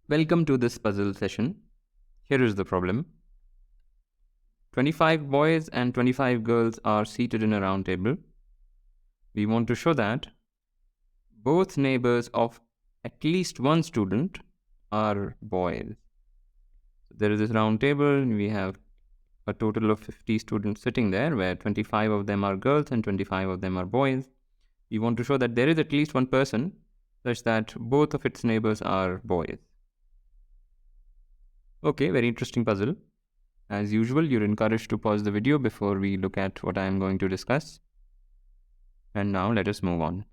Welcome to this puzzle session. Here is the problem. 25 boys and 25 girls are seated in a round table. We want to show that both neighbors of at least one student are boys. So there is this round table. We have a total of 50 students sitting there, where 25 of them are girls and 25 of them are boys. We want to show that there is at least one person such that both of its neighbors are boys. Okay, very interesting puzzle. As usual, you're encouraged to pause the video before we look at what I am going to discuss. And now let us move on.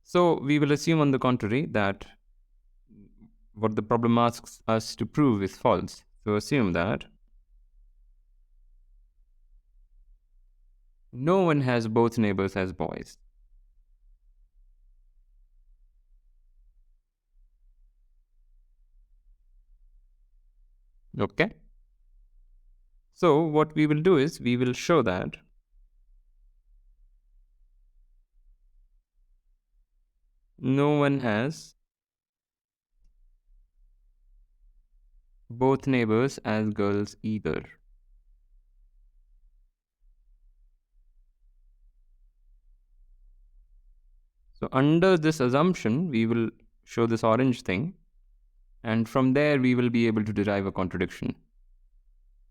So we will assume on the contrary that what the problem asks us to prove is false. So assume that no one has both neighbors as boys. Okay. So what we will do is we will show that no one has both neighbors as girls either. So under this assumption, we will show this orange thing, and from there we will be able to derive a contradiction.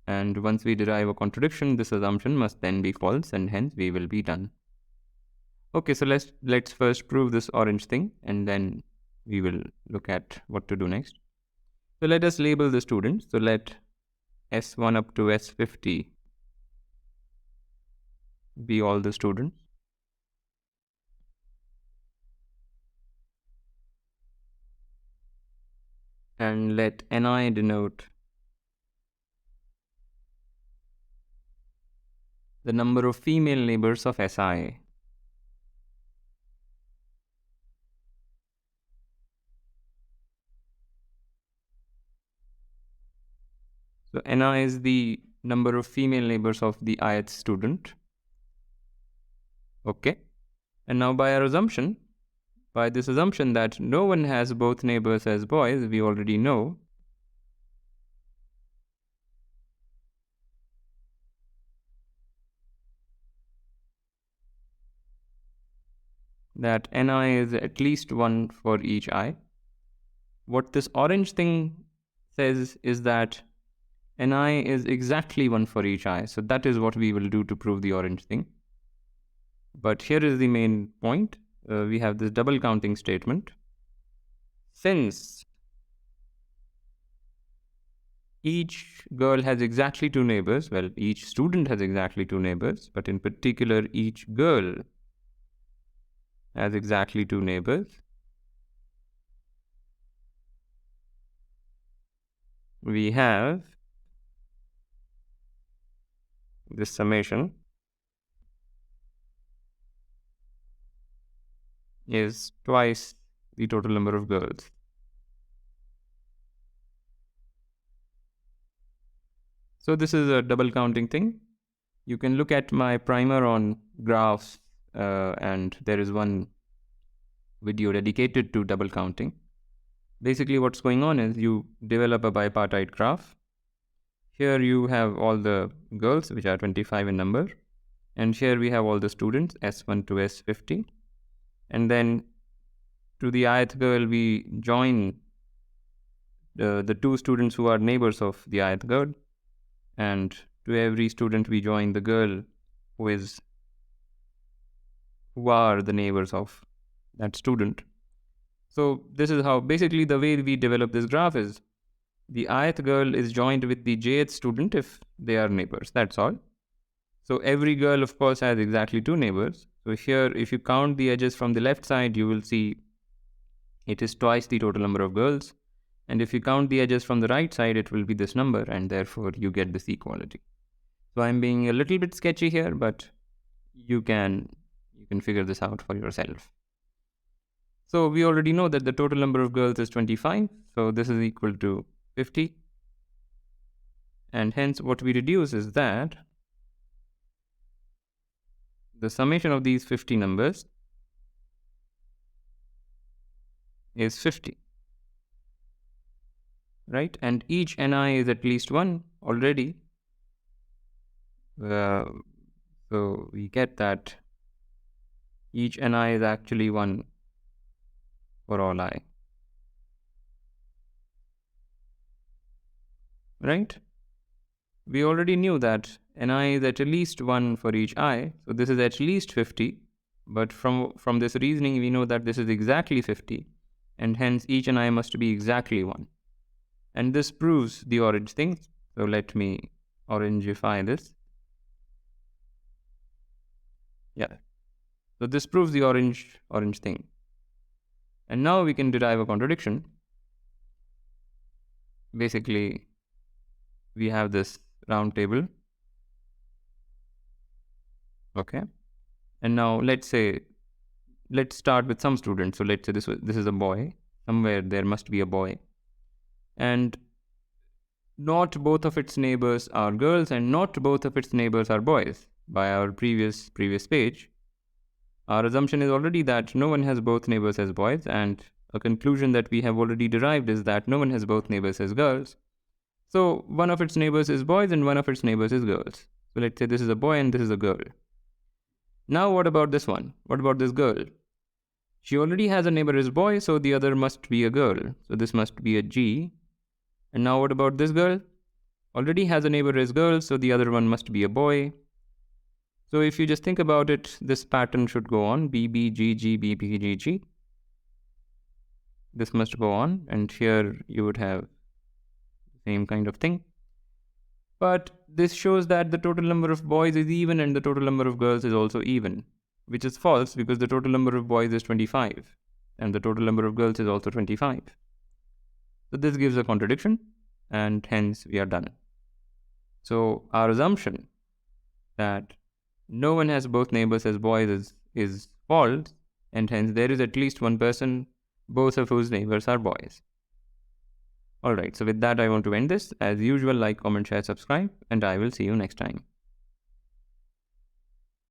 And once we derive a contradiction, this assumption must then be false, and hence we will be done. Okay, so let's first prove this orange thing, and then we will look at what to do next. So let us label the students. So let S1 up to S50 be all the students. And let Ni denote the number of female neighbors of Si. So Ni is the number of female neighbors of the ith student. Okay. And now by this assumption that no one has both neighbors as boys, we already know that Ni is at least one for each I. What this orange thing says is that Ni is exactly one for each I. So that is what we will do to prove the orange thing. But here is the main point. We have this double counting statement. Since each girl has exactly two neighbors, well, each student has exactly two neighbors, but in particular, each girl has exactly two neighbors, we have this summation is twice the total number of girls. So this is a double counting thing. You can look at my primer on graphs, and there is one video dedicated to double counting. Basically what's going on is you develop a bipartite graph. Here you have all the girls, which are 25 in number, and here we have all the students, S1 to S50. And then to the ith girl, we join the two students who are neighbors of the ith girl, and to every student we join the girl who are the neighbors of that student. So this is how basically the way we develop this graph is the ith girl is joined with the jth student if they are neighbors. That's all. So every girl, of course, has exactly two neighbors. So here, if you count the edges from the left side, you will see it is twice the total number of girls. And if you count the edges from the right side, it will be this number, and therefore you get this equality. So I'm being a little bit sketchy here, but you can figure this out for yourself. So we already know that the total number of girls is 25. So this is equal to 50. And hence what we deduce is that the summation of these 50 numbers is 50, right? And each ni is at least 1 already. So we get that each ni is actually 1 for all I, right? We already knew that ni is at least 1 for each I, so this is at least 50. But from this reasoning, we know that this is exactly 50, and hence each ni must be exactly 1. And this proves the orange thing. So let me orangify this. Yeah. So this proves the orange thing. And now we can derive a contradiction. Basically, we have this round table. Okay. And now let's start with some students. So let's say this is a boy. Somewhere there must be a boy. And not both of its neighbors are girls and not both of its neighbors are boys. By our previous page, our assumption is already that no one has both neighbors as boys, and a conclusion that we have already derived is that no one has both neighbors as girls. So one of its neighbors is boys and one of its neighbors is girls. So let's say this is a boy and this is a girl. Now what about this one? What about this girl? She already has a neighbor as boy, so the other must be a girl. So this must be a G. And now what about this girl? Already has a neighbor as girl, so the other one must be a boy. So if you just think about it, this pattern should go on, B, B, G, G, B, B, G, G. This must go on, and here you would have the same kind of thing. But this shows that the total number of boys is even and the total number of girls is also even, which is false because the total number of boys is 25 and the total number of girls is also 25. So this gives a contradiction and hence we are done. So our assumption that no one has both neighbors as boys is false, and hence there is at least one person both of whose neighbors are boys. Alright, so with that I want to end this. As usual, like, comment, share, subscribe, and I will see you next time.